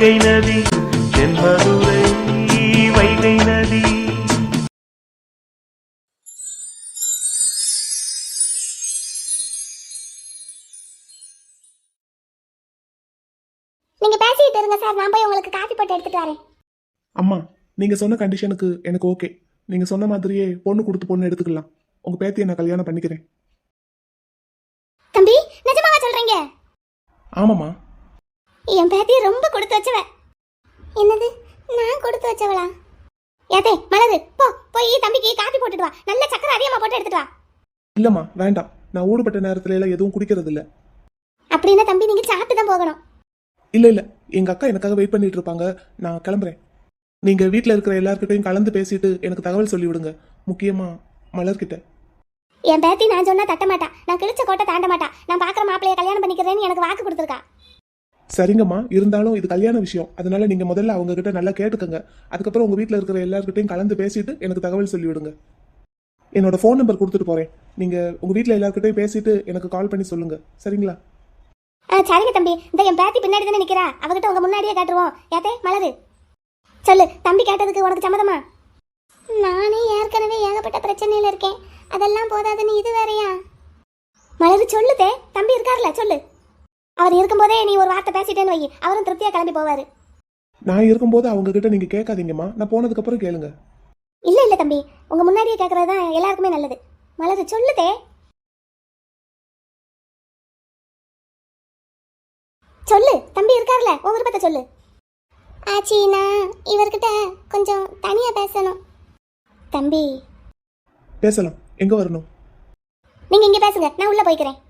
வைகை நதி தென்மதுரை வைகை நதி. நீங்க பேசிட்டு இருங்க சார், நான் போய் உங்களுக்கு காஃபி போட்டு எடுத்துட்டு வரேன். அம்மா, நீங்க சொன்ன கண்டிஷனுக்கு எனக்கு ஓகே. நீங்க சொன்ன மாதிரியே பொண்ணு கொடுத்து பொண்ணு எடுத்துக்கலாம். உங்க பேத்தியை நான் கல்யாணம் பண்ணிக்கிறேன். தம்பி, நிஜமாவா சொல்றீங்க? ஆமாம்மா. என் பேத்தியை ரொம்ப கொடுத்து வச்சவ. என்னது, நான் கொடுத்து வச்சவளா? ஏதே மலரு, போய் தம்பிக்கு காஃபி போட்டுட்டு வா. நல்ல சக்கரை அதிகமா போட்டு எடுத்துட்டு வா. இல்லம்மா, வேண்டாம். நான் ஊடுபட்ட நேரத்துல எல்லாம் எதுவும் குடிக்கிறது இல்ல. அப்படின்னா தம்பி நீங்க சாப்பிட்டு தான் போகணும். இல்ல, எங்க அக்கா எனக்காக வெயிட் பண்ணிட்டு இருப்பாங்க. நான் கிளம்புறேன். நீங்க வீட்டுல இருக்கிற எல்லார்கிட்டையும் கலந்து பேசிட்டு எனக்கு தகவல் சொல்லி விடுங்க. முக்கியமா மலர்கிட்ட. என் பேத்தி நான் சொன்னா தட்ட மாட்டா. நான் கிழிச்ச கோட்டை தாண்ட மாட்டா. நான் பாக்குற மாப்பிளைய கல்யாணம் பண்ணிக்கிறேன்னு எனக்கு வாக்கு கொடுத்துருக்கா. சரிங்கம்மா, இருந்தாலும் இது கல்யாண விஷயம். அதனால நீங்க முதல்ல அவங்க கிட்ட நல்லா கேட்டுக்கங்க. அதுக்கப்புறம் உங்க வீட்டுல இருக்கிற எல்லார்கிட்டையும் கலந்து பேசிட்டு எனக்கு தகவல் சொல்லி விடுங்க. என்னோட ஃபோன் நம்பர் கொடுத்துட்டு போறேன். நீங்க உங்க வீட்டுல எல்லார்கிட்டையும் பேசிட்டு எனக்கு கால் பண்ணி சொல்லுங்க. சரிங்களா? சரிங்க தம்பி. இந்த என் பேத்தி பின்னாடி தானே நிக்கிறா, அவகிட்ட உங்க முன்னாடியே காட்டுருவோம். ஏத்தே மலரு, சொல்லு, தம்பி கேட்டதுக்கு உனக்கு சம்மதமா? நானே ஏற்கனவே ஏகப்பட்ட பிரச்சனையில இருக்கேன். அதெல்லாம் போதாதுன்னு இது வேறையா? மலரு சொல்லுதே, தம்பி இருக்காருல, சொல்லு. அவர் இருக்கும்போதே நீ ஒரு வார்த்தை பேசிட்டேன்னு வை, அவரும் திருப்தியா கிளம்பி போவாரு. நான் இருக்கும்போது அவங்க கிட்ட நீங்க கேட்காதீங்கம்மா. நான் போனதுக்கு அப்புறம் கேளுங்க. இல்ல தம்பி, உங்க முன்னாடியே கேட்கறது தான் எல்லாருக்குமே நல்லது. மலரு சொல்லுதே, சொல்லு. தம்பி இருக்காருல, உன் விருப்பத்தை சொல்லு. ஆச்சி, நான் இவர்கிட்ட கொஞ்சம் தனியா பேசணும். தம்பி பேசலாம். எங்க வரணும்? நீங்க இங்க பேசுங்க, நான் உள்ள போய்க்கிறேன்.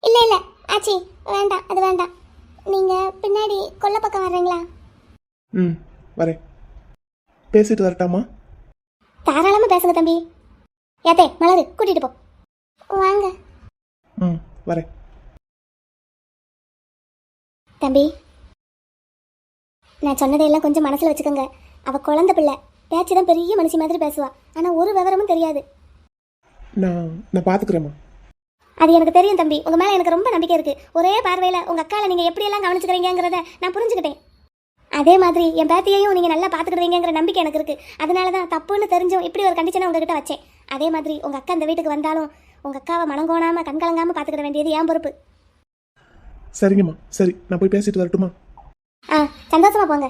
இல்ல ஆச்சி, வேண்டாம், அது வேண்டாம். நீங்க பின்னாடி கொல்லை பக்கம் வர்றீங்களா? வரேன். பேசிட்டு வரட்டாமா? தாராளமா பேசுங்க தம்பி. ஏத்தே மலரு, கூட்டிட்டு போ. வாங்க. வரேன். தம்பி, நான் சொன்னதையெல்லாம் கொஞ்சம் மனசுல வச்சுக்கோங்க. அவ குழந்தை பிள்ளை, பேச்சுதான் பெரிய மனுஷி மாதிரி பேசுவா. ஆனா ஒரு விவரமும் தெரியாது. நான் பாத்துக்கிறேம்மா. அது எனக்கு தெரியும் தம்பி. உங்க மேல எனக்கு ரொம்ப நம்பிக்கை இருக்கு. ஒரே பார்வையில உங்க அக்கால நீங்க எப்படி எல்லாம் கவனிச்சுக்கிறீங்கிறத நான் புரிஞ்சுக்கிட்டேன். அதே மாதிரி என் பேத்தியையும் நீங்க நல்லா பாத்துக்கிடுவீங்கிற நம்பிக்கை எனக்கு இருக்கு. அதனாலதான் தப்புன்னு தெரிஞ்சும் இப்படி ஒரு கண்டிஷனை உங்ககிட்ட வச்சேன். அதே மாதிரி உங்க அக்கா இந்த வீட்டுக்கு வந்தாலும் உங்க அக்காவை மனங்கோணாம கண்கலங்காம பாத்துக்கிட வேண்டியது என் பொறுப்பு. சரிங்கம்மா. சரி, நான் போய் பேசிட்டு வரட்டுமா? சந்தோஷமா போங்க.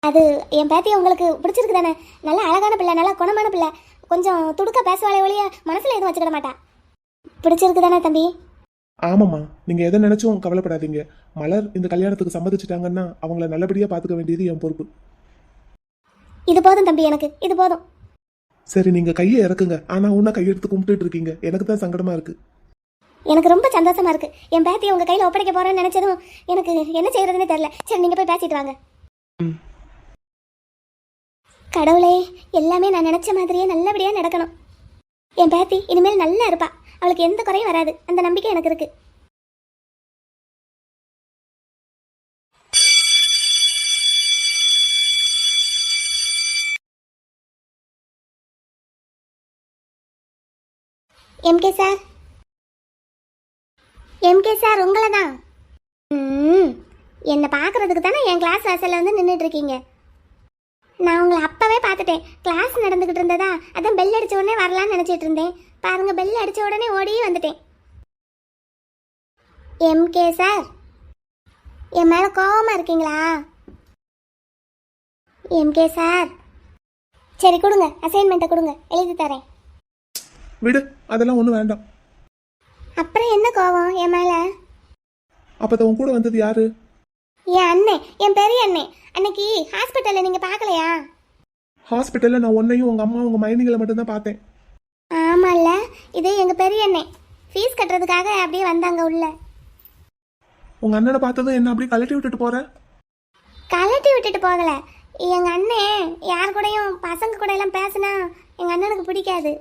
அது என் பேத்தியை உங்களுக்கு பிடிச்சிருக்கு தானே? நல்ல அழகான பிள்ளை, நல்ல குணமான பிள்ளை. கொஞ்சம் துடுக்க பேசுவாளே ஒழிய மனசுல எதுவும் வச்சுக்கிட மாட்டா. பிடிச்சிருக்கு தானே தம்பி? ஆமாம்மா, நீங்க எதை நினைச்சும் கவலைப்படாதீங்க. மலர் இந்த கல்யாணத்துக்கு சம்மதிச்சிட்டாங்கன்னா அவங்கள நல்லபடியா பாத்துக்க வேண்டியது என் பொறுப்பு. இது போதும் தம்பி, எனக்கு இது போதும். சரி, நீங்க கையை இறக்குங்க. ஆனா உன்ன கையெடுத்து கும்பிட்டு இருக்கீங்க. எனக்கு தான் சங்கடமா இருக்கு. எனக்கு ரொம்ப சந்தோஷமா இருக்கு. என் பேத்தியை உங்க கையில ஒப்படைக்க போறேன்னு நினைச்சதும் எனக்கு என்ன செய்யறதுன்னு தெரியல. சரி, நீங்க போய் பேசிட்டு வாங்க. கடவுளே, எல்லாமே நான் நினைச்ச மாதிரியே நல்லபடியா நடக்கணும். என் பேத்தி இனிமேல் நல்லா இருப்பா. அவளுக்கு எந்த குறையும் வராது. அந்த நம்பிக்கை எனக்கு இருக்கு. எம்கே சார் உங்களை தான். என்னை பார்க்கறதுக்கு தானே என் கிளாஸ் வாசல்ல வந்து நின்றுட்டு இருக்கீங்க. நான் உங்களை அப்பவே பார்த்துட்டேன். கிளாஸ் நடந்துகிட்டு இருந்ததா, அதான் பெல் அடிச்ச உடனே வரலான்னு நினைச்சிட்டு இருந்தேன். பாருங்க, பெல் அடிச்ச உடனே ஓடி வந்துட்டேன். எம்கே சார், என் மேல கோவமா இருக்கீங்களா? எம்கே சார், சரி கொடுங்க, அசைன்மெண்ட்டை கொடுங்க, எழுதி தரேன். விடு, அதெல்லாம் ஒன்றும் வேண்டாம். அப்புறம் என்ன கோவம் என் மேல? அப்பதான் உன் கூட வந்தது யாரு? என் அண்ணே, என் பெரிய அண்ணே. அன்னைக்கு ஹாஸ்பிட்டல்ல நீங்க பார்க்கலையா? ஹாஸ்பிட்டல்ல நான் உன்னையும் உங்க அம்மா உங்க மைனிகளை மட்டும் தான் பார்த்தேன். ஆமால்ல, இது எங்க பெரிய அண்ணே. ஃபீஸ் கட்டுறதுக்காக அப்படியே வந்தாங்க உள்ள. உங்க அண்ணனை பார்த்ததும் என்ன அப்படியே கலட்டி விட்டுட்டு போற? கலட்டி விட்டுட்டு போகல. எங்க அண்ணே யார் கூடயும் பசங்க கூட எல்லாம் பேசினா எங்க அண்ணனுக்கு பிடிக்காது.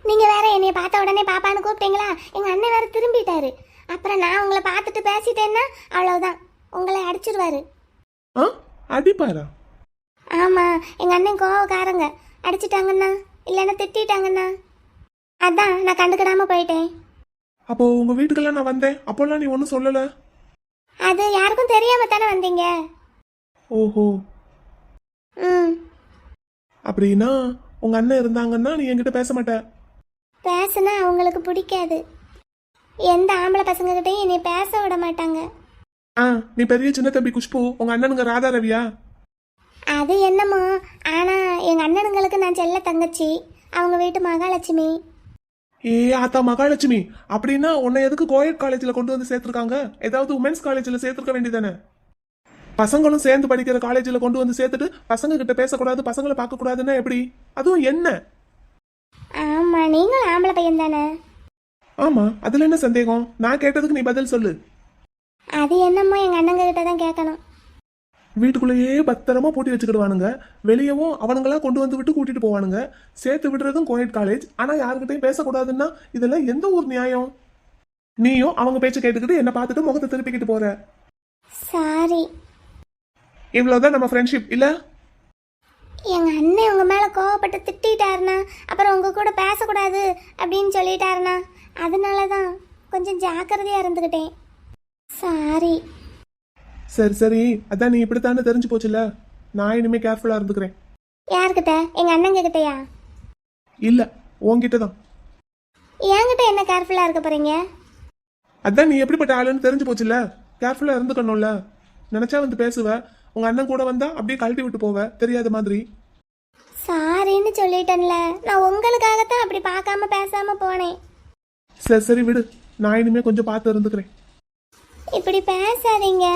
நீங்க வேற என்னைய பார்த்த உடனே பாப்பான்னு கூப்பிட்டீங்களா? எங்க அண்ணன் வேற திரும்பிட்டாரு. அப்புறம் நான் உங்களை பார்த்துட்டு பேசிட்டேன்னா அவ்வளவுதான், உங்களை அடிச்சிருவாரு. அடிப்பாரா? ஆமா, எங்க அண்ணன் கோவக்காரங்க. அடிச்சிட்டாங்கண்ணா, இல்லைன்னா திட்டாங்கண்ணா. அதான் நான் கண்டுக்கிடாம போயிட்டேன். அப்போ உங்க வீட்டுக்கெல்லாம் நான் வந்தேன், அப்போல்லாம் நீ ஒன்றும் சொல்லல. அது யாருக்கும் தெரியாம தானே வந்தீங்க. ஓஹோ, ம். அப்படின்னா உங்க அண்ணன் இருந்தாங்கன்னா நீ என்கிட்ட பேச மாட்ட. பேசுனா அவங்களுக்கு பிடிக்காது. எந்த ஆம்பளை பசங்ககிட்டையும் என்னை பேச விட மாட்டாங்க. ஆ, நீ பெரிய சின்ன தம்பி குஷ்பு, உங்க அண்ணனுங்க ராதா ரவியா? அது என்னமோ, ஆனா எங்க அண்ணனுங்களுக்கு நான் செல்ல தங்கச்சி, அவங்க வீட்டு மகாலட்சுமி. ஏ ஆத்தா மகாலட்சுமி, அப்படின்னா உன்னை எதுக்கு கோயட் காலேஜ்ல கொண்டு வந்து சேர்த்திருக்காங்க? ஏதாவது உமன்ஸ் காலேஜ்ல சேர்த்திருக்க வேண்டியதானே? பசங்களும் சேர்ந்து படிக்கிற காலேஜ்ல கொண்டு வந்து சேர்த்துட்டு பசங்க கிட்ட பேசக்கூடாது, பசங்களை பார்க்க கூடாதுன்னா எப்படி? அதுவும் என்ன? ஆமா, நீங்களும் ஆம்பளை பையன் தானே? ஆமா, அதுல என்ன சந்தேகம்? நான் கேட்டதுக்கு நீ பதில் சொல்லு. அது என்னமோ எங்க அண்ணங்க கிட்ட தான் கேட்கணும். வீட்டுக்குள்ளேயே பத்திரமா பூட்டி வச்சுக்கிடுவானுங்க, வெளியவும் அவனுங்களா கொண்டு வந்து விட்டு கூட்டிட்டு போவானுங்க. சேர்த்து விடுறதும் கோயட் காலேஜ், ஆனா யாருக்கிட்டையும் பேசக்கூடாதுன்னா இதெல்லாம் எந்த ஒரு நியாயம்? நீயும் அவங்க பேச்சு கேட்டுக்கிட்டு என்ன பார்த்துட்டு முகத்தை திருப்பிக்கிட்டு போற. சாரி. இவ்வளவுதான் நம்ம ஃப்ரெண்ட்ஷிப் இல்ல? எங்க அண்ணன் உங்க மேல கோவப்பட்டு திட்டாருனா, அப்புறம் உங்க கூட பேசக்கூடாது அப்படின்னு சொல்லிட்டாருனா, அதனாலதான் கொஞ்சம் ஜாக்கிரதையா இருந்துகிட்டேன். சாரி. சரி சரி, அதான் நீ இப்படித்தானே தெரிஞ்சு போச்சுல, நான் இனிமே கேர்ஃபுல்லா இருந்துக்கிறேன். யார்கிட்ட? எங்க அண்ணங்க கிட்டயா? இல்ல, உன்கிட்ட தான். என்கிட்ட என்ன கேர்ஃபுல்லா இருக்க போறீங்க? அதான் நீ எப்படிப்பட்ட ஆளுன்னு தெரிஞ்சு போச்சுல, கேர்ஃபுல்லா இருந்துக்கணும்ல. நினைச்சா வந்து பேசுவ, உங்க அண்ணன் கூட வந்தா அப்படியே கழட்டி விட்டு போவ தெரியாத மாதிரி. சாரின்னு சொல்லிட்டேன்ல, நான் உங்களுக்காகத்தான் அப்படி பார்க்காம பேசாம போனேன். சரி சரி விடு, நான் இனிமே கொஞ்சம் பார்த்து இருந்துக்கிறேன். இப்படி பேசாதீங்க.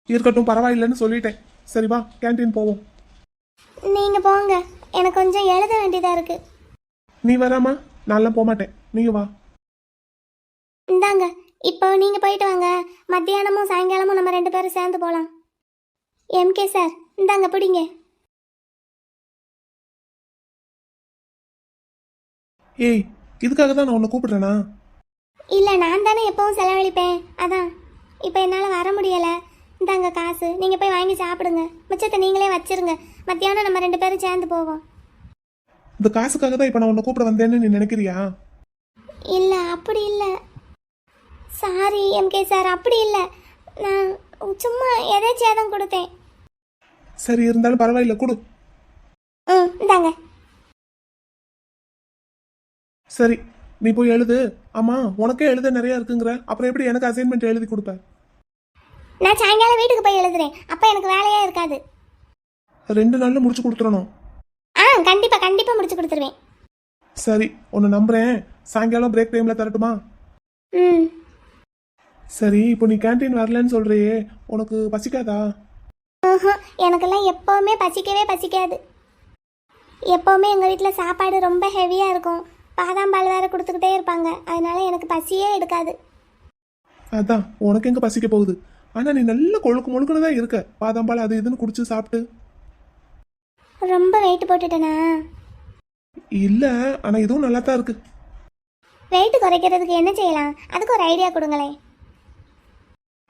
இருக்கட்டும், பரவாயில்லைன்னு சொல்லிட்டேன். சரி வா, கேண்டீன் போவோம். நீங்க போங்க, எனக்கு கொஞ்சம் எழுத வேண்டியதா இருக்கு. நீ வராமா? நான்லாம் போக மாட்டேன், நீங்க வா. இந்தாங்க, இப்போ நீங்க போயிட்டு வாங்க. மத்தியானமும் சாயங்காலமும் நம்ம 2 பேரும் சேர்ந்து போலாம். எம்கே சார், இந்தாங்க பிடிங்க. ஏய், இதுக்காக தான் நான் உன்னை கூப்பிடுறேனா? இல்ல, நான் தானே எப்பவும் செலவழிப்பேன், அதான். இப்போ என்னால் வர முடியலை. இந்தாங்க காசு, நீங்கள் போய் வாங்கி சாப்பிடுங்க. மிச்சத்தை நீங்களே வச்சிருங்க. மத்தியானம் நம்ம 2 பேரும் சேர்ந்து போவோம். இந்த காசுக்காக தான் இப்போ நான் உன்னை கூப்பிட வந்தேன்னு நீ நினைக்கிறியா? இல்லை, அப்படி இல்லை. சாரி எம்கே சார், அப்படி இல்லை. நான் சும்மா எதாச்சும் தான் கொடுத்தேன். சரி, இருந்தாலும் பரவாயில்ல, கொடு. இந்தாங்க. சரி, நீ போய் எழுது. ஆமா, உனக்கே எழுத நிறைய இருக்குங்கிற, அப்புறம் எப்படி எனக்கு அசைன்மெண்ட் எழுதி கொடுப்ப? நான் சாயங்காலம் வீட்டுக்கு போய் எழுதுறேன், அப்போ எனக்கு வேலையே இருக்காது. 2 நாள்ல முடிச்சு கொடுத்துடணும். கண்டிப்பா கண்டிப்பா முடிச்சு கொடுத்துருவேன். சரி, உன்னை நம்புறேன். சாயங்காலம் பிரேக் டைம்ல தரட்டுமா? சரி, இப்போ நீ கேண்டீன் வரலன்னு சொல்றியே, உனக்கு பசிக்காதா? எனக்கெல்லாம் எப்பவுமே பசிக்கவே பசிக்காது. எப்பவுமே எங்க வீட்டில் சாப்பாடு ரொம்ப ஹெவியா இருக்கும். பாதாம் பால் வேற கொடுத்துக்கிட்டே இருப்பாங்க, அதனால எனக்கு பசியே எடுக்காது. அதான், உனக்கு எங்க பசிக்க போகுது? ஆனா நீ நல்ல கொழுக்கு முழுக்குன்னு தான் இருக்க. பாதாம் பால் அது இதுன்னு குடிச்சு சாப்பிட்டு ரொம்ப வெயிட் போட்டுட்டேனா? இல்ல, ஆனா இதுவும் நல்லா தான் இருக்கு. வெயிட் குறைக்கிறதுக்கு என்ன செய்யலாம்? அதுக்கு ஒரு ஐடியா கொடுங்களேன்.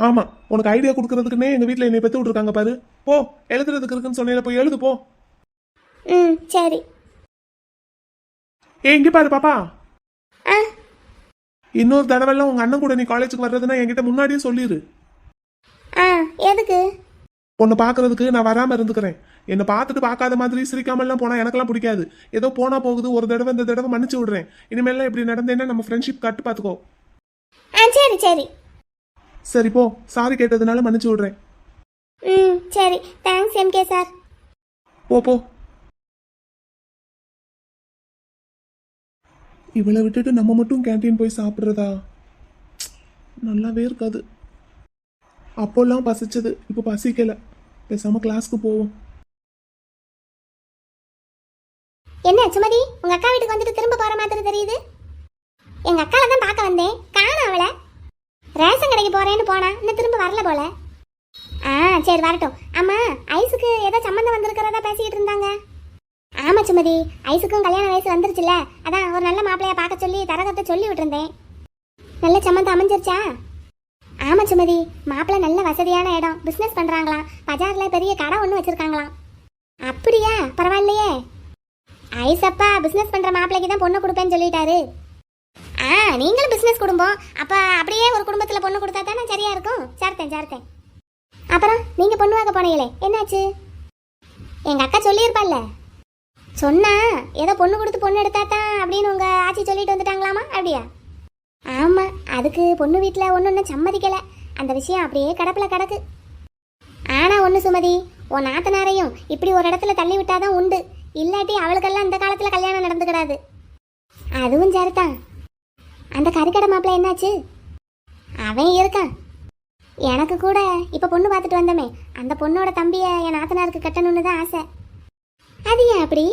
ஆமா, உனக்கு ஐடியா கொடுக்கறதுக்குன்னே எங்க வீட்டுல என்னை பெத்து விட்டுருக்காங்க பாரு. போ, எழுதுறதுக்கு இருக்குன்னு சொன்னேன், போய் எழுது போ. சரி. இங்க பாரு பாப்பா, ஆ இன்னொரு தடவைலாம் உங்க அண்ணன் கூட நீ காலேஜுக்கு வர்றதுன்னா என்கிட்ட முன்னாடியே சொல்லிடு. எதுக்கு? உன்னை பாக்குறதுக்கு நான் வராம இருந்துக்கிறேன். என்னை பார்த்துட்டு பார்க்காத மாதிரி சிரிக்காம எல்லாம் போனா எனக்கெல்லாம் பிடிக்காது. ஏதோ போனா போகுது, ஒரு தடவை இந்த தடவை மன்னிச்சு விடுறேன். இனிமேலாம் இப்படி நடந்தேன்னா நம்ம ஃப்ரெண்ட்ஷிப் கட்டு பாத்துக்கோ. சரி சரி. சரி போ, சாரி கேட்டதுனால மன்னிச்சு விடுறேன். சரி, தேங்க்ஸ் எம்கே சார். போ போ. இவளை விட்டுட்டு நம்ம மட்டும் கேண்டீன் போய் சாப்பிட்றதா? நல்லாவே இருக்காது. அப்போல்லாம் பசிச்சது, இப்போ பசிக்கல. பேசாம கிளாஸ்க்கு போவோம். என்ன சுமதி, உங்க அக்கா வீட்டுக்கு வந்துட்டு திரும்ப போற மாதிரி தெரியுது. எங்க அக்காவை தான் பார்க்க வந்தேன், காணோம் அவளை. ரேஷன் கடைக்கு போறேன்னு போனா, இன்னும் திரும்ப வரல போல. சரி வரட்டும். ஆமா, ஐஸுக்கு ஏதோ சம்மந்தம் வந்திருக்கிறதா பேசிக்கிட்டு இருந்தாங்க. ஆமா சுமதி, ஐஸுக்கும் கல்யாண வயசு வந்துருச்சுல, அதான் ஒரு நல்ல மாப்பிள்ளைய பார்க்க சொல்லி தரகத்தை சொல்லி விட்டுருந்தேன். நல்ல சம்மந்தம் அமைஞ்சிருச்சா? ஆமா சுமதி, மாப்பிள்ளை நல்ல வசதியான இடம், பிசினஸ் பண்றாங்களாம், பஜார்ல பெரிய கடை ஒன்று வச்சிருக்காங்களாம். அப்படியா? பரவாயில்லையே. ஐசப்பா பிசினஸ் பண்ற மாப்பிள்ளைக்கு தான் பொண்ணு கொடுப்பேன்னு சொல்லிட்டாரு. நீங்களும் பிசினஸ் குடும்பம், அப்ப அப்படியே ஒரு குடும்பத்துல பொண்ணு கொடுத்தா தானே சரியா இருக்கும். சேர்த்தேன். அப்புறம் நீங்க பொண்ணு பார்க்க போனீங்களே என்னாச்சு? எங்க அக்கா சொல்லியிருப்பாள்ல. சொன்னா ஏதோ பொண்ணு கொடுத்து பொண்ணு எடுத்தாதான் அப்படின்னு உங்க ஆச்சி சொல்லிட்டு வந்துட்டாங்களாமா, அப்படியா? ஆமா, அதுக்கு பொண்ணு வீட்டில் ஒன்று சம்மதிக்கல. அந்த விஷயம் அப்படியே கடப்பில் கிடக்கு. ஆனா ஒன்று சுமதி, உன் நாத்தனாரையும் இப்படி ஒரு இடத்துல தள்ளி விட்டாதான் உண்டு. இல்லாட்டி அவளுக்கெல்லாம் இந்த காலத்தில் கல்யாணம் நடந்துக்கிடாது. அதுவும் சரிதான். அந்த கறிக்கடை மாப்பிள்ள என்னாச்சு? அவன் இருக்கான். எனக்கு கூட இப்போ பொண்ணு பார்த்துட்டு வந்தமே, அந்த பொண்ணோட தம்பியை என் நாத்தனாருக்கு கட்டணும்னு தான் ஆசை. அது ஏன் அப்படி?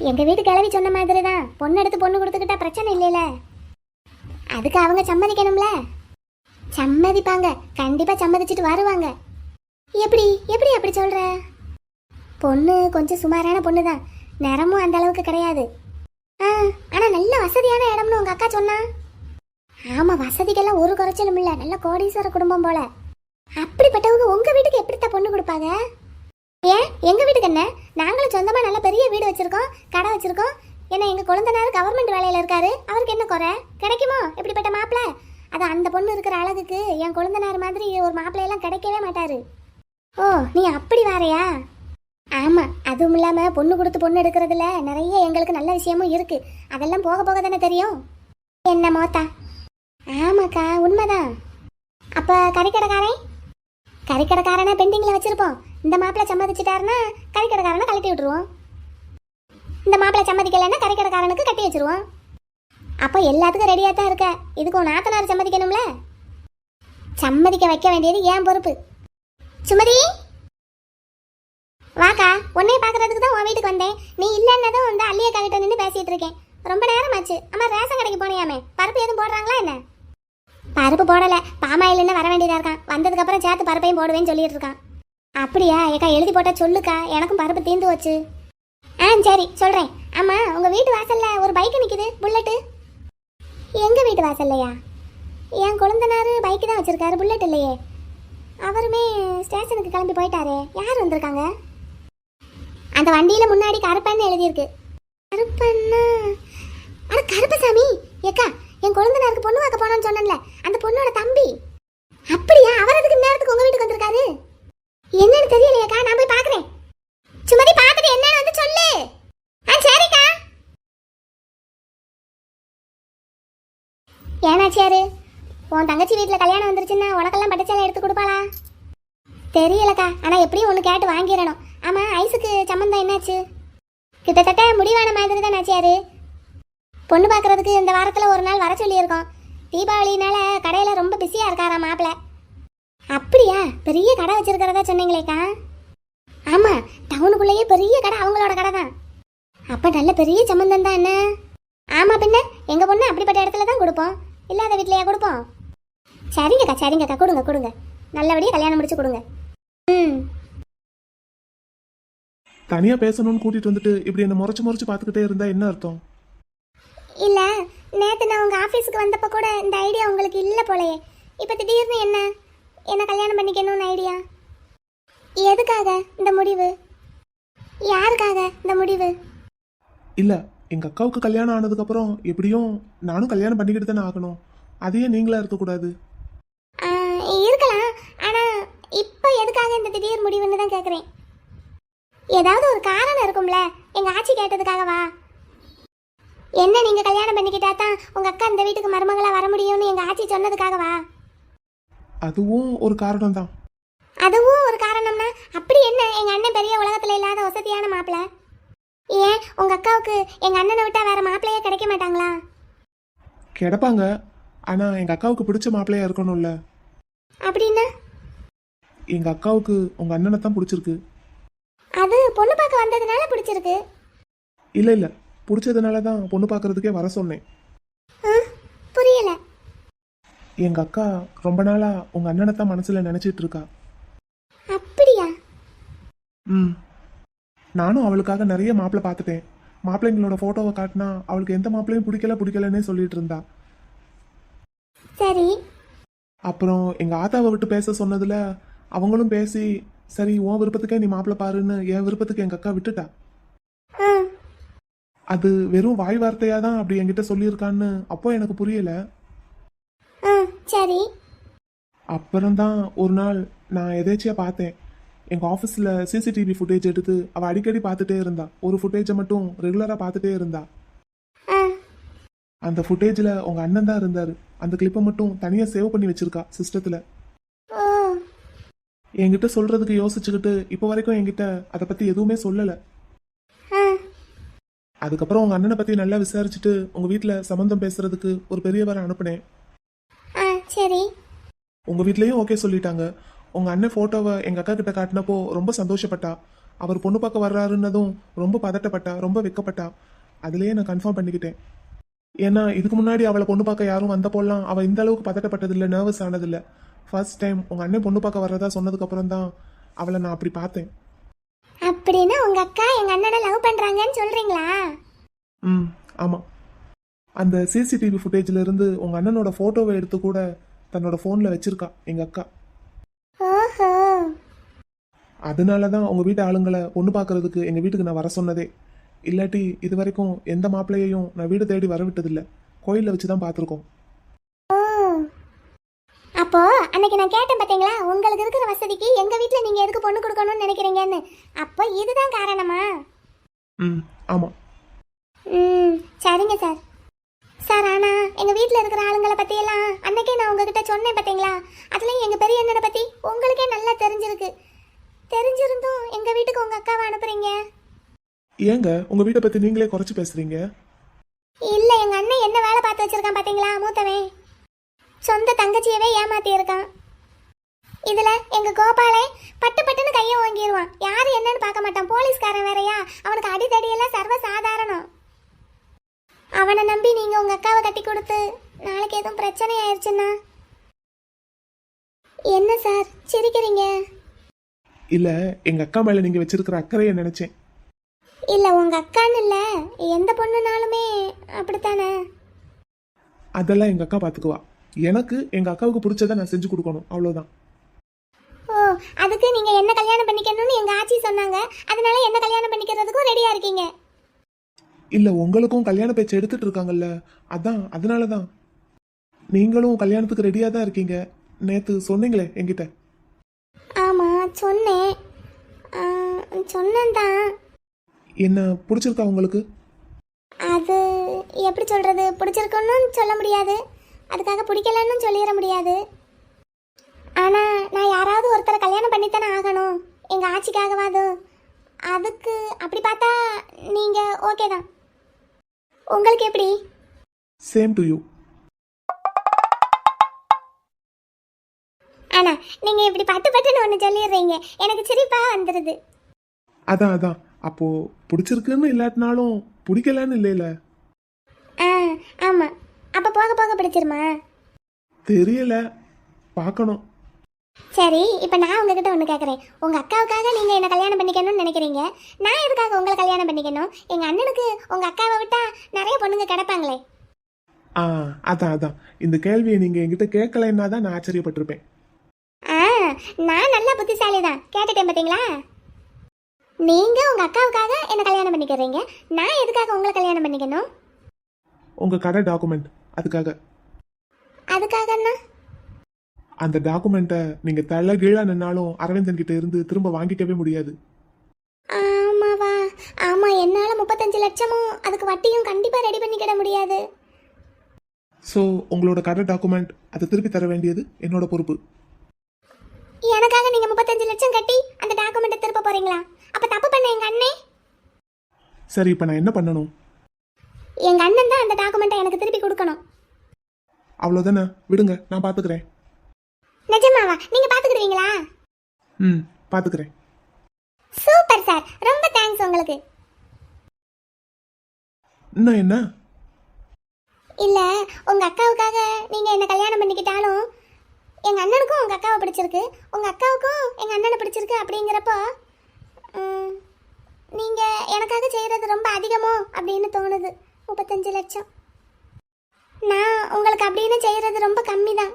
எங்கள் வீட்டு கிளவி சொன்ன மாதிரி தான், பொண்ணு எடுத்து பொண்ணு கொடுத்துக்கிட்டா பிரச்சனை இல்லைல்ல. அதுக்கு அவங்க சம்மதிக்கணும்ல. சம்மதிப்பாங்க, கண்டிப்பாக சம்மதிச்சுட்டு வருவாங்க. எப்படி எப்படி அப்படி சொல்கிற? பொண்ணு கொஞ்சம் சுமாரான பொண்ணு தான், நிறமும் அந்த அளவுக்கு கிடையாது. ஆனால் நல்ல வசதியான இடம்னு உங்கள் அக்கா சொன்னா. ஆமாம், வசதிக்கெல்லாம் ஒரு குறைச்சலும் இல்லை, நல்ல கோடீஸ்வர குடும்பம் போல. அப்படிப்பட்டவங்க உங்கள் வீட்டுக்கு எப்படித்தான் பொண்ணு கொடுப்பாங்க? ஏன் எங்கள் வீட்டுக்கு என்ன? நாங்களும் சொந்தமாக நல்ல பெரிய வீடு வச்சுருக்கோம், கடை வச்சுருக்கோம். என்ன எங்கள் குழந்தைனார் கவர்மெண்ட் வேலையில் இருக்காரு, அவருக்கு என்ன குறை? கிடைக்குமோ இப்படிப்பட்ட மாப்பிள்ளை? அது அந்த பொண்ணு இருக்கிற அழகுக்கு என் குழந்தைனார் மாதிரி ஒரு மாப்பிள்ளையெல்லாம் கிடைக்கவே மாட்டாரு. ஓ, நீ அப்படி வாரையா? ஆமாம், அதுவும் இல்லாமல் பொண்ணு கொடுத்து பொண்ணு எடுக்கிறதுல நிறைய எங்களுக்கு நல்ல விஷயமும் இருக்குது. அதெல்லாம் போக போக தானே தெரியும். என்ன மோத்தா? ஆமாக்கா, உண்மைதான். அப்போ கறிக்கடைக்காரனை பெண்டிங்கில் வச்சுருப்போம். இந்த மாப்பிள்ளை சம்மதிச்சிட்டாருன்னா கறிக்கடைக்காரனை கழட்டி விட்டுருவோம். இந்த மாப்பிள்ளை சம்மதிக்கலைன்னா கறிக்கடைக்காரனுக்கு கட்டி வச்சுருவோம். அப்போ எல்லாத்துக்கும் ரெடியாக தான் இருக்க. இதுக்கு உன் நாத்தனார் சம்மதிக்கணும்ல. சம்மதிக்க வைக்க வேண்டியது ஏன் பொறுப்பு. சுமதி, வாக்கா, உன்னைய பார்க்கறதுக்கு தான் உன் வீட்டுக்கு வந்தேன். நீ இல்லைன்னதும் வந்து அள்ளியக்கா கிட்ட நின்று பேசிகிட்டு இருக்கேன். ரொம்ப நேரமாச்சு. அம்மா ரேஷன் கடைக்கு போனியாமே, பருப்பு எதுவும் போடுறாங்களா என்ன? பருப்பு போடலை, பாமாயில்னு வர வேண்டியதாக இருக்கான். வந்ததுக்கப்புறம் சேர்த்து பருப்பையும் போடுவேன்னு சொல்லிட்டு இருக்கான். அப்படியா? ஏக்கா எழுதி போட்டா சொல்லுக்கா, எனக்கும் பருப்பு தீர்ந்து வச்சு. சரி சொல்கிறேன். ஆமாம், உங்கள் வீட்டு வாசலில் ஒரு பைக்கு நிற்குது, புல்லட்டு. எங்கள் வீட்டு வாசல்லையா? என் குழந்தனார் பைக்கு தான் வச்சுருக்காரு, புல்லட் இல்லையே. அவருமே ஸ்டேஷனுக்கு கிளம்பி போயிட்டாரே. யார் வந்திருக்காங்க? அந்த வண்டியில் முன்னாடி கருப்பன்னு எழுதியிருக்கு. கருப்பண்ணா? அட கருப்பசாமி. ஏக்கா, என் குழந்தைனாருக்கு பொண்ணு பார்க்க போனான்னு சொன்னேன்ல, அந்த பொண்ணோட தம்பி. அப்படியா? அவர் அதுக்கு நேரத்துக்கு உங்க வீட்டுக்கு வந்திருக்காரு? என்னன்னு தெரியலையேக்கா, நான் போய் பார்க்குறேன். சுமதி, பார்த்துட்டு என்னன்னு வந்து சொல்லு. சரிக்கா. ஏனாச்சியாரு, உன் தங்கச்சி வீட்டில் கல்யாணம் வந்துருச்சுன்னா உனக்கெல்லாம் பட்டுச்சாலை எடுத்து கொடுப்பாளா? தெரியலக்கா, ஆனால் எப்படியும் ஒன்று கேட்டு வாங்கிடணும். ஆமாம், ஐஸுக்கு சம்மந்தம் என்னாச்சு? கிட்டத்தட்ட முடிவான மாதிரி தான் ஆச்சியாரு. பொண்ணு பார்க்கறதுக்கு இந்த வாரத்தில் ஒரு நாள் வர சொல்லியிருக்கோம். தீபாவளினால கடையில் ரொம்ப பிஸியாக இருக்காரா மாப்பிள்ள. அப்படியா? பெரிய கடை வச்சிருக்கிறதா சொன்னீங்களேக்கா? ஆமாம், டவுனுக்குள்ளேயே பெரிய கடை அவங்களோட கடை தான். அப்போ நல்ல பெரிய சம்மந்தம் தான் என்ன? ஆமாம், பின்ன எங்கள் பொண்ணு அப்படிப்பட்ட இடத்துல தான் கொடுப்போம், இல்லாத வீட்லையா கொடுப்போம்? சரிங்கக்கா சரிங்கக்கா, கொடுங்க கொடுங்க, நல்லபடியாக கல்யாணம் முடிச்சு கொடுங்க. தனியா பேசணும்னு கூட்டிட்டு வந்துட்டு இப்படி என்ன முறைச்சு பார்த்துக்கிட்டே இருந்தா என்ன அர்த்தம்? இல்லை, நேற்று நான் உங்கள் ஆஃபீஸுக்கு வந்தப்போ கூட இந்த ஐடியா உங்களுக்கு இல்லை போலையே. இப்போ திடீர்னு என்ன கல்யாணம் பண்ணிக்கணும்னு ஐடியா? எதுக்காக இந்த முடிவு? யாருக்காக இந்த முடிவு? இல்ல, எங்க அக்காவுக்கு கல்யாணம் ஆனதுக்கு அப்புறம் எப்படியும் நானும் கல்யாணம் பண்ணிக்கிட்டு தானே ஆகணும். அதையே நீங்களா இருக்கக்கூடாது. இருக்கலாம், ஆனால் இப்போ எதுக்காக இந்த திடீர் முடிவுன்னு தான் கேட்குறேன். ஏதாவது ஒரு காரணம் இருக்கும்ல. எங்கள் ஆட்சி கேட்டதுக்காகவா? என்ன, நீங்கள் கல்யாணம் பண்ணிக்கிட்டா தான் உங்கள் அக்கா இந்த வீட்டுக்கு மருமகளாக வர முடியும்னு எங்கள் ஆட்சி சொன்னதுக்காகவா? அதுவும் ஒரு காரணம் தான். அதுவும் ஒரு காரணம்னா அப்படி என்ன? எங்கள் அண்ணன் பெரிய உலகத்தில் இல்லாத வசதியான மாப்பிள்ளை. ஏன் உங்கள் அக்காவுக்கு எங்கள் அண்ணனை விட்டா வேற மாப்பிள்ளையே கிடைக்க மாட்டாங்களா? கிடப்பாங்க, ஆனா எங்க அக்காவுக்கு பிடிச்ச மாப்பிள்ளையா இருக்கணும்ல. அப்படின்னா? எங்க அக்காவுக்கு உங்க அண்ணனை தான் பிடிச்சிருக்கு. அது பொண்ணு பார்க்க வந்ததுனால பிடிச்சிருக்கு. இல்ல, பிடிச்சதுனால தான் பொண்ணு பார்க்கறதுக்கே வர சொன்னேன். புரியல. எங்க அக்கா ரொம்ப நாளா உங்க அண்ணனை தான் மனசுல நினைச்சிட்டு இருக்கா. அப்படியா? நானும் அவளுக்காக நிறைய மாப்பிள்ளை பார்த்துட்டேன். மாப்பிள்ளைங்களோட போட்டோவை காட்டினா அவளுக்கு எந்த மாப்பிள்ளையும் பிடிக்கலன்னே சொல்லிட்டு இருந்தா. சரி. அப்புறம் எங்க ஆத்தாவை விட்டு பேச சொன்னதுல அவங்களும் பேசி, சரி உன் விருப்பத்துக்கே நீ மாப்பிள்ளை பாருன்னு என் விருப்பத்துக்கு எங்க அக்கா விட்டுட்டா. அது வெறும் வாய் வார்த்தையா தான் அப்படி என்கிட்ட சொல்லியிருக்கான்னு அப்போ எனக்கு புரியல. சரி. அப்புறம்தான் ஒரு நாள் நான் எதேச்சியா பார்த்தேன். எங்க ஆஃபீஸில் சிசிடிவி ஃபுட்டேஜ் எடுத்து அவள் அடிக்கடி பார்த்துட்டே இருந்தா. ஒரு ஃபுட்டேஜை மட்டும் ரெகுலராக பார்த்துட்டே இருந்தா. ஆ அந்த ஃபுட்டேஜில் உங்க அண்ணன் தான் இருந்தாரு. அந்த கிளிப்பை மட்டும் தனியாக சேவ் பண்ணி வச்சிருக்கா சிஸ்டத்தில். ஓ என்கிட்ட சொல்றதுக்கு யோசிச்சுக்கிட்டு இப்போ வரைக்கும் என்கிட்ட அதை பத்தி எதுவுமே சொல்லலை. ஆ அதுக்கப்புறம் உங்க அண்ணனை பத்தி நல்லா விசாரிச்சுட்டு உங்க வீட்டில் சம்மந்தம் பேசுறதுக்கு ஒரு பெரியவரை அனுப்புனேன். ஆ சரி. உங்க வீட்லயும் ஓகே சொல்லிட்டாங்க. உங்க அண்ணன் போட்டோவை எங்க அக்கா கிட்ட காட்டினப்போ ரொம்ப சந்தோஷப்பட்டா. அவர் பொண்ணு பார்க்க வர்றாருன்னதும் ரொம்ப பதட்டப்பட்டா, ரொம்ப வெக்கப்பட்டா. அதுலயே நான் கன்ஃபார்ம் பண்ணிக்கிட்டேன். ஏன்னா இதுக்கு முன்னாடி அவளை பொண்ணு பார்க்க யாரும் வந்தப்போலாம் அவள் இந்த அளவுக்கு பதட்டப்பட்டதில்லை, நர்வஸ் ஆனதில்லை. ஃபர்ஸ்ட் டைம் உங்க அண்ணன் பொண்ணு பார்க்க வர்றதா சொன்னதுக்கு அப்புறம் தான் அவளை நான் அப்படி பார்த்தேன். அப்படின்னா உங்க அக்கா எங்க அண்ணனை லவ் பண்றாங்கன்னு சொல்றீங்களா? ம் ஆமாம். அந்த சிசிடிவி ஃபுட்டேஜில் இருந்து உங்க அண்ணனோட ஃபோட்டோவை எடுத்து கூட தன்னோட ஃபோனில் வச்சிருக்கா எங்க அக்கா. ஓஹோ அதனால தான் உங்க வீட்டு ஆளுங்களை பொண்ணு பார்க்கறதுக்கு எங்க வீட்டுக்கு நான் வர சொன்னதே. இல்லாட்டி இது வரைக்கும் எந்த மாப்பிள்ளையையும் நான் வீடு தேடி வர விட்டதில்லை. கோயிலில் வச்சு தான் பார்த்துருக்கோம். ஓ அப்போ அன்னைக்கு நான் கேட்டேன் பாத்தீங்களா, உங்களுக்கு இருக்கிற வசதிக்கு எங்க வீட்ல நீங்க எதுக்கு பொண்ணு கொடுக்கணும்னு நினைக்கிறீங்கன்னு. அப்போ இதுதான் காரணமா? ம் ஆமாம். ம் சரிங்க சார். சார் ஆனா எங்க வீட்ல இருக்கிற ஆளுங்களை பத்தி எல்லாம் அன்னைக்கே நான் உங்ககிட்ட சொன்னேன் பாத்தீங்களா, அதுலயும் எங்க பெரிய அண்ணனை பத்தி உங்களுக்கே நல்லா தெரிஞ்சிருக்கு. தெரிஞ்சிருந்தும் எங்க வீட்டுக்கு உங்க அக்காவை அனுப்புறீங்க. ஏங்க உங்க வீட்டை பத்தி நீங்களே குறைச்சு பேசுறீங்க? இல்ல எங்க அண்ணன் என்ன வேலை பார்த்து வச்சிருக்கான் பாத்தீங்களா, மூத்தவன் சொந்த தங்கச்சியவே ஏமாத்தி இருக்கான். இதுல எங்க கோபாலே பட்டு பட்டுன்னு கையை வாங்கிடுவான். யாரு என்னன்னு பார்க்க மாட்டான். போலீஸ்காரன் வேறையா, அவனுக்கு அடித்தடி எல்லாம் சர்வ சாதாரணம். அவனை நம்பி நீங்க உங்க அக்காவை கட்டி கொடுத்து நாளைக்கு எதுவும் பிரச்சனை ஆயிடுச்சுன்னா என்ன சார் சிரிக்கிறீங்க? இல்ல எங்க அக்கா மேல நீங்க வச்சிருக்கிற அக்கறையை நினைச்சேன். இல்ல உங்க அக்கான்னு இல்ல, எந்த பொண்ணுனாலுமே அப்படித்தானே. அதெல்லாம் எங்க அக்கா பாத்துக்குவா. எனக்கு எங்க அக்காவுக்கு பிடிச்சதை நான் செஞ்சு கொடுக்கணும், அவ்வளவுதான். ஓ அதுக்கு நீங்க என்ன கல்யாணம் பண்ணிக்கணும்னு எங்க ஆச்சி சொன்னாங்க, அதனால என்ன கல்யாணம் பண்ணிக்கிறதுக்கும் ரெடியா இருக்கீங்க. இல்ல உங்களுக்கும் கல்யாண பேச்சு எடுத்துட்டு இருக்காங்கல்ல, அதான் அதனாலதான். நீங்களும் கல்யாணத்துக்கு ரெடியா தான் இருக்கீங்க. நேத்து சொன்னீங்களே என்கிட்ட. ஆமா சொன்னேன். சொன்னேன் தான். என்ன பிடிச்சிருக்கா உங்களுக்கு? அது எப்படி சொல்றது, பிடிச்சிருக்குன்னு சொல்ல முடியாது, அதுக்காக பிடிக்கலன்னு சொல்லிட முடியாது. ஆனா நான் யாராவது ஒருத்தரை கல்யாணம் பண்ணித்தானே ஆகணும், எங்க ஆட்சிக்காகவாது. அதுக்கு அப்படி பார்த்தா நீங்க ஓகே தான். உங்களுக்கு எப்படி? Same to you. ஆனா நீங்க இப்படி பட்டு பட்டுன்னு ஒன்று சொல்லிடுறீங்க, எனக்கு சிரிப்பா வந்துடுது. அதான் அதான். அப்போ பிடிச்சிருக்குன்னு இல்லாட்டினாலும் பிடிக்கலன்னு இல்லைல. ஆ ஆமா. அப்ப போக போக பிடிச்சிருமா? தெரியல, பார்க்கணும். சரி இப்போ நான் உங்ககிட்ட ஒன்று கேட்குறேன். உங்கள் அக்காவுக்காக நீங்கள் என்ன கல்யாணம் பண்ணிக்கணும்னு நினைக்கிறீங்க, நான் எதுக்காக உங்களை கல்யாணம் பண்ணிக்கணும்? எங்கள் அண்ணனுக்கு உங்கள் அக்காவை விட்டா நிறைய பொண்ணுங்க கிடப்பாங்களே. ஆ அதான் அதான். இந்த கேள்வியை நீங்க என்கிட்ட கேட்கலைன்னா தான் நான் ஆச்சரியப்பட்டிருப்பேன். ஆ நான் நல்ல புத்திசாலி தான், கேட்டுட்டேன் பார்த்தீங்களா. நீங்கள் உங்கள் அக்காவுக்காக என்ன கல்யாணம் பண்ணிக்கிறீங்க, நான் எதுக்காக உங்களை கல்யாணம் பண்ணிக்கணும்? உங்க கடை டாக்குமெண்ட், அதுக்காக. அதுக்காகன்னா? அந்த டாக்குமெண்ட்டை நீங்க தலை கீழா நின்னாலும் அரவிந்தன் கிட்ட இருந்து திரும்ப வாங்கிக்கவே முடியாது. ஆமாவா? ஆமாம், என்னால் 35 லட்சமும் அதுக்கு வட்டியும் கண்டிப்பாக ரெடி பண்ணிக்கிட முடியாது. ஸோ உங்களோட கடை டாக்குமெண்ட் அதை திருப்பி தர வேண்டியது என்னோட பொறுப்பு. எனக்காக நீங்கள் 35 லட்சம் கட்டி அந்த டாக்குமெண்ட்டை திருப்ப போகிறீங்களா? அப்போ தப்பு பண்ண எங்கள் அண்ணே. சரி, இப்போ நான் என்ன பண்ணணும்? எங்கள் அண்ணன் தான் அந்த டாக்குமெண்ட்டை எனக்கு திருப்பி கொடுக்கணும். அவ்வளோதானே, விடுங்க, நான் பார்த்துக்கிறேன். நிஜமாவா? நீங்க பாத்துக்கிடுவீங்களா? ம், பார்த்துக்கிறேன். சூப்பர் சார், ரொம்ப தேங்க்ஸ் உங்களுக்கு. இன்னும் என்ன? இல்ல உங்க அக்காவுக்காக நீங்க என்ன கல்யாணம் பண்ணிக்கிட்டாலும் எங்க அண்ணனுக்கும் உங்க அக்காவை பிடிச்சிருக்கு, உங்க அக்காவுக்கும் எங்க அண்ணனை பிடிச்சிருக்கு. அப்படிங்கிறப்போ நீங்க எனக்காக செய்யறது ரொம்ப அதிகமோ அப்படின்னு தோணுது. 35 லட்சம் நான் உங்களுக்கு அப்படின்னு செய்யறது ரொம்ப கம்மி தான்.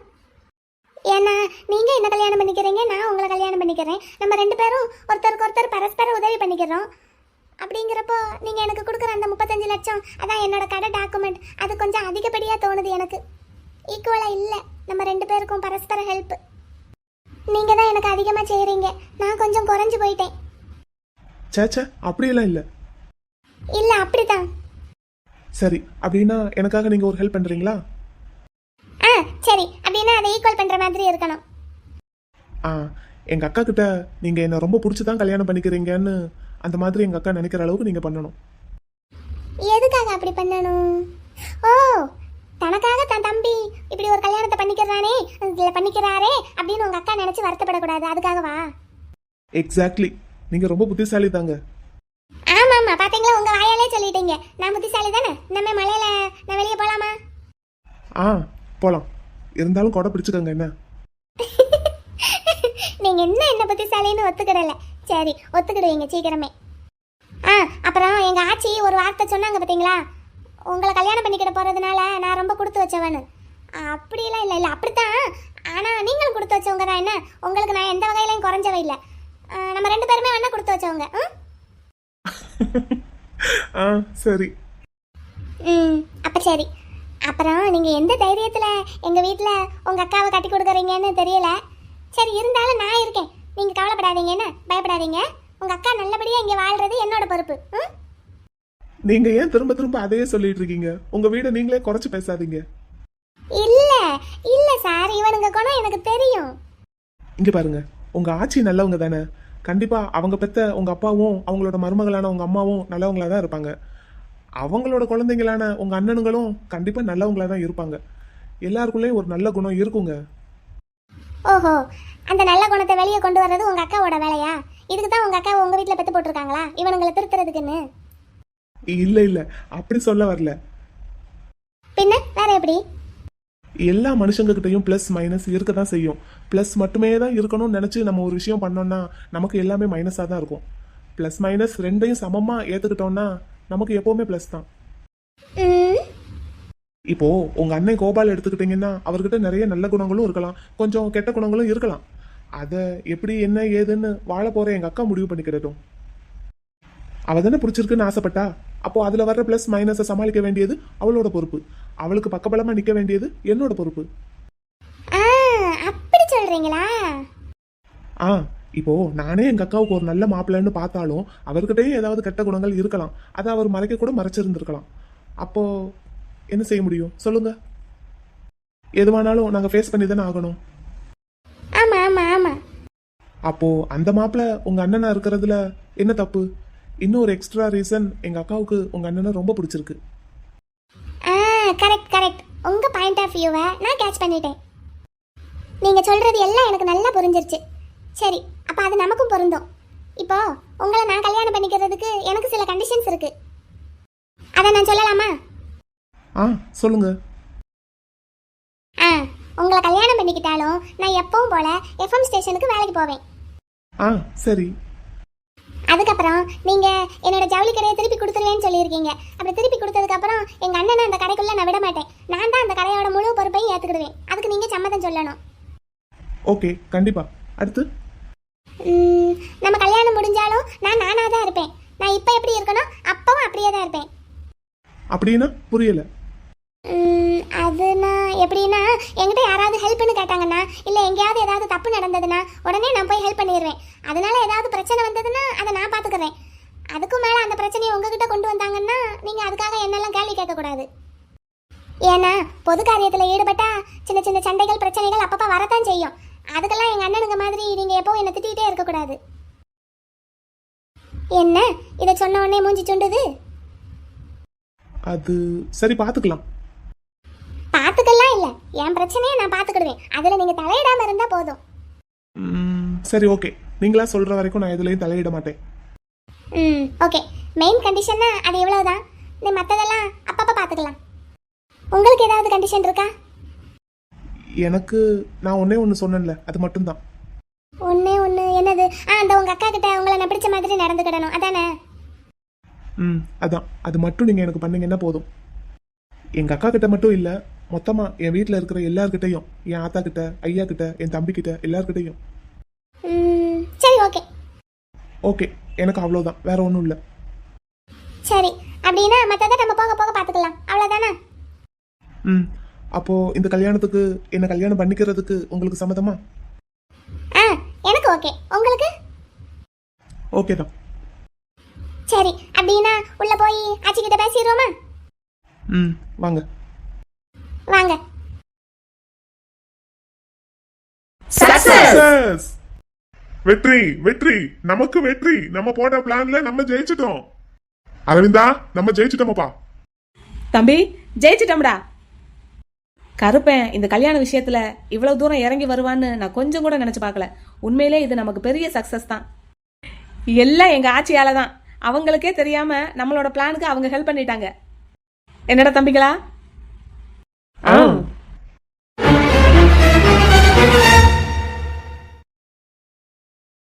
ஏன்னா நீங்க என்ன கல்யாணம் பண்ணிக்கிறீங்க, நான் உங்களை கல்யாணம் பண்ணிக்கிறேன், நம்ம 2 பேரும் ஒருத்தருக்கு ஒருத்தர் பரஸ்பர உதவி பண்ணிக்கிறோம். அப்படிங்கிறப்போ நீங்க எனக்கு கொடுக்குற அந்த 35 லட்சம், அதான் என்னோட கடை டாக்குமெண்ட், அது கொஞ்சம் அதிகப்படியாக தோணுது எனக்கு. ஈக்குவலா இல்லை, நம்ம 2 பேருக்கும் பரஸ்பர ஹெல்ப். நீங்க தான் எனக்கு அதிகமா செய்றீங்க. நான் கொஞ்சம் குறைஞ்சு போயிட்டேன். சேச்சே அப்படியெல்லாம் இல்லை. இல்ல அப்படிதான். சரி, அப்படின்னா எனக்காக நீங்கள் ஒரு ஹெல்ப் பண்ணுறீங்களா? ஆ சரி, அப்படின்னா அதை ஈக்குவல் பண்ற மாதிரி இருக்கணும். ஆ, எங்கள் அக்கா கிட்ட நீங்கள் என்னை ரொம்ப பிடிச்சி தான் கல்யாணம் பண்ணிக்கிறீங்கன்னு அந்த மாதிரி எங்கள் அக்கா நினைக்கிற அளவுக்கு நீங்கள் பண்ணணும். எதுக்காக அப்படி பண்ணணும்? ஓ, தனக்காக தன் தம்பி இப்படி ஒரு கல்யாணத்தை பண்ணிக்கிறானே, இல்ல பண்ணிக்கிறாரே அப்படின்னு உங்க அக்கா நினைச்சு வருத்தப்படக்கூடாது, அதுக்காகவா? எக்ஸாக்ட்லி, நீங்கள் ரொம்ப புத்திசாலி தாங்க. ஆமா ஆமா, பாத்தீங்களா, உங்க வாயாலே சொல்லிட்டீங்க. நான் புத்திசாலி தானே. நம்ம மலையில நான் வெளியே போலாமா? ஆ போகலாம், இருந்தாலும் கொடை பிடிச்சிக்கோங்க என்ன. நீங்க என்ன புத்திசாலின்னு ஒத்துக்கிடல. சரி, ஒத்துக்கிடுவீங்க சீக்கிரமே. ஆ, அப்புறம் எங்க ஆச்சி ஒரு வார்த்தை சொன்னாங்க பாத்தீங்களா, உங்களை கல்யாணம் பண்ணிக்கிட போறதுனால நான் ரொம்ப கொடுத்து வச்சவன்னு. அப்படிலாம் இல்லை. இல்லை அப்படித்தான், ஆனா நீங்களும் கொடுத்து வச்சவங்க தான். என்ன, உங்களுக்கு நான் எந்த வகையிலையும் குறைஞ்சவே இல்லை. நம்ம 2 பேருமே வேணா கொடுத்து வச்சவங்க. ஆ சரி. அப்ப சரி. அப்புறம் நீங்க எந்த தைரியத்துல எங்க வீட்ல உங்க அக்காவை கட்டி கொடுக்குறீங்கன்னு தெரியல. சரி, இருந்தாலும் நான் இருக்கேன். நீங்க கவலைப்படாதீங்க, என்ன பயப்படாதீங்க. உங்க அக்கா நல்லபடியா இங்க வாழ்றது என்னோட பொறுப்பு. நீங்க ஏன் திரும்ப திரும்ப அதையே சொல்லிட்டு இருக்கீங்க? உங்க வீட நீங்களே குறைச்சு பேசாதீங்க. இல்ல இல்ல சார், இவனுங்க குணம் எனக்கு தெரியும். இங்க பாருங்க, உங்க ஆச்சி நல்லவங்க தானே. கண்டிப்பா அவங்க பெத்த உங்க அப்பாவும் அவங்களோட மருமகளான உங்க அம்மாவும் நல்லவங்களா தான் இருப்பாங்க. அவங்களோட குழந்தைங்களான உங்க அண்ணனுங்களும் கண்டிப்பா நல்லவங்களா தான் இருப்பாங்க. எல்லாருக்குள்ளேயும் ஒரு நல்ல குணம் இருக்குங்க. ஓஹோ, அந்த நல்ல குணத்தை வெளியே கொண்டு வர்றது உங்க அக்காவோட வேலையா? இதுக்கு தான் உங்க அக்கா உங்க வீட்ல பெத்து போட்டிருக்காங்களா, இவனுங்களை திருத்துறதுக்குன்னு? இல்ல இல்ல, அப்படி சொல்ல வரல. பின்ன வேற எப்படி? எல்லா மனுஷங்க கிட்டையும் பிளஸ் மைனஸ் இருக்க தான் செய்யும். பிளஸ் மட்டுமே தான் இருக்கணும்னு நினைச்சு நம்ம ஒரு விஷயம் பண்ணோம்னா நமக்கு எல்லாமே மைனஸாக தான் இருக்கும். பிளஸ் மைனஸ் ரெண்டையும் சமமா ஏத்துக்கிட்டோம்னா நமக்கு எப்பவுமே பிளஸ் தான். இப்போ உங்க அண்ணன் கோபால் எடுத்துக்கிட்டீங்கன்னா அவர்கிட்ட நிறைய நல்ல குணங்களும் இருக்கலாம், கொஞ்சம் கெட்ட குணங்களும் இருக்கலாம். அதை எப்படி என்ன ஏதுன்னு வாழ போற எங்க அக்கா முடிவு பண்ணிக்கிடட்டும். அவ தானே பிடிச்சிருக்குன்னு ஆசைப்பட்டா, அப்போ அதுல வர்ற பிளஸ் மைனஸை சமாளிக்க வேண்டியது அவளோட பொறுப்பு. அவளுக்கு பக்கபலமா நிக்க வேண்டியது என்னோட பொறுப்பு. அப்படி சொல்றீங்களா? ஆ, இப்போ நானே எங்க அக்காவுக்கு ஒரு நல்ல மாப்பிள்ளைன்னு பார்த்தாலும் அவர்கிட்டயும் ஏதாவது கெட்ட குணங்கள் இருக்கலாம். அதை அவர் மறைக்க கூட மறைச்சிருந்திருக்கலாம். அப்போ என்ன செய்ய முடியும் சொல்லுங்க? எதுவானாலும் நாங்க ஃபேஸ் பண்ணி தானே ஆகணும். ஆமா ஆமா ஆமா. அப்போ அந்த மாப்பிள்ளை உங்க அண்ணனா இருக்கிறதுல என்ன தப்பு? இன்னொரு எக்ஸ்ட்ரா ரீசன், எங்க அக்காவுக்கு உங்க அண்ணனை ரொம்ப பிடிச்சிருக்கு. Correct correct. உங்க பாயிண்ட் ஆஃப் வியூவை நான் கேட்ச் பண்ணிட்டேன். நீங்க சொல்றது எல்லாம் எனக்கு நல்லா புரிஞ்சிருச்சு. சரி, அப்ப அது நமக்கும் பொருந்தும். இப்போ உங்களை நான் கல்யாணம் பண்ணிக்கிறதுக்கு எனக்கு சில கண்டிஷன்ஸ் இருக்கு. அதை நான் சொல்லலாமா? ஆ சொல்லுங்க. உங்களை கல்யாணம் பண்ணிக்கிட்டாலும் நான் எப்பவும் போல எஃப்எம் ஸ்டேஷனுக்கு வேலைக்கு போவேன். ஆ சரி. அதுக்கப்புறம் நீங்க என்னோட ஜவுளி கடையை திருப்பி கொடுத்துருவேன்னு சொல்லியிருக்கீங்க. அப்படி திருப்பி கொடுத்ததுக்கு அப்புறம் எங்க அண்ணனை அந்த கடைக்குள்ள நான் விட மாட்டேன். நான் தான் அந்த கடையோட முழு பொறுப்பையும் ஏத்துக்கிடுவேன். அதுக்கு நீங்க சம்மதம் சொல்லணும். ஓகே, கண்டிப்பா. அடுத்து நம்ம கல்யாணம் முடிஞ்சாலும் நான் நானா தான் இருப்பேன். நான் இப்ப எப்படி இருக்கணும் அப்பவும் அப்படியே தான் இருப்பேன். அப்படின்னா புரியல. அது நான் எப்படின்னா, என்கிட்ட யாராவது ஹெல்ப்னு கேட்டாங்கன்னா, இல்லை எங்கேயாவது ஏதாவது தப்பு நடந்ததுன்னா உடனே நான் போய் ஹெல்ப் பண்ணிடுவேன். அதனால ஏதாவது பிரச்சனை வந்ததுன்னா அதை நான் பார்த்துக்கிறேன். அதுக்கும் மேலே அந்த பிரச்சனையை உங்ககிட்ட கொண்டு வந்தாங்கன்னா நீங்கள் அதுக்காக என்னெல்லாம் கேள்வி கேட்கக்கூடாது. ஏன்னா பொது காரியத்தில் ஈடுபட்டா சின்ன சின்ன சண்டைகள் பிரச்சனைகள் அப்பப்போ வரத்தான் செய்யும். அதுக்கெல்லாம் எங்கள் அண்ணனுங்க மாதிரி நீங்கள் எப்போ என்னை திட்டிகிட்டே இருக்கக்கூடாது. என்ன இதை சொன்ன உடனே மூஞ்சி சுண்டுது? அது சரி, பார்த்துக்கலாம். பார்த்துக்கலாம் இல்லை, என் பிரச்சனையை நான் பார்த்துக்கிடுவேன். அதில் நீங்கள் தலையிடாமல் இருந்தால் போதும். சரி ஓகே, நீங்களா சொல்கிற வரைக்கும் நான் எதுலேயும் தலையிட மாட்டேன். ஓகே. மெயின் கண்டிஷன்னா அது எவ்வளவுதான். நீ மற்றதெல்லாம் அப்பப்போ பார்த்துக்கலாம். உங்களுக்கு ஏதாவது கண்டிஷன் இருக்கா? எனக்கு நான் ஒன்னே ஒன்று சொன்னேன்ல, அது மட்டும்தான். ஒன்னே ஒன்று என்னது? அந்த உங்கள் அக்கா கிட்ட உங்களை நான் பிடிச்ச மாதிரி நடந்துக்கிடணும், அதானே? அதான். அது மட்டும் நீங்கள் எனக்கு பண்ணீங்கன்னா போதும். எங்கள் அக்கா கிட்ட மட்டும் இல்லை, மொத்தமாக என் வீட்டில் இருக்கிற எல்லார்கிட்டையும், என் ஆத்தா கிட்ட, ஐயா கிட்ட, என் தம்பி கிட்ட, எல்லார்கிட்டையும். சரி ஓகே. ஓகே, எனக்கு அவ்வளோதான், வேற ஒன்றும் இல்லை. சரி, அப்படின்னா மற்றதை நம்ம போக போக பார்த்துக்கலாம், அவ்வளோதானே? அப்போது இந்த கல்யாணத்துக்கு என்னை கல்யாணம் பண்ணிக்கிறதுக்கு உங்களுக்கு சம்மதமா? ஓகே. உங்களுக்கு? ஓகே தான். சரி, அப்படின்னா உள்ள போய் ஆச்சி கிட்ட பேசிடுவோமா? ம், வாங்க. வாங்க. Success! வெற்றி வெற்றி நமக்கு வெற்றி. நம்ம போட்ட பிளான்ல நம்ம ஜெயிச்சிட்டோம். அரவிந்தா, நம்ம ஜெயிச்சிட்டோமப்பா. தம்பி, ஜெயிச்சிட்டோம்டா. கருப்பேன் இந்த கல்யாண விஷயத்துல இவ்வளவு தூரம் இறங்கி வருவான்னு நான் கொஞ்சம் கூட நினைச்சு பார்க்கல. உண்மையிலே இது நமக்கு பெரிய சக்சஸ் தான். எல்லாம் எங்க ஆட்சியால தான். அவங்களுக்கே தெரியாம நம்மளோட பிளானுக்கு அவங்க ஹெல்ப் பண்ணிட்டாங்க. என்னடா தம்பிகளா?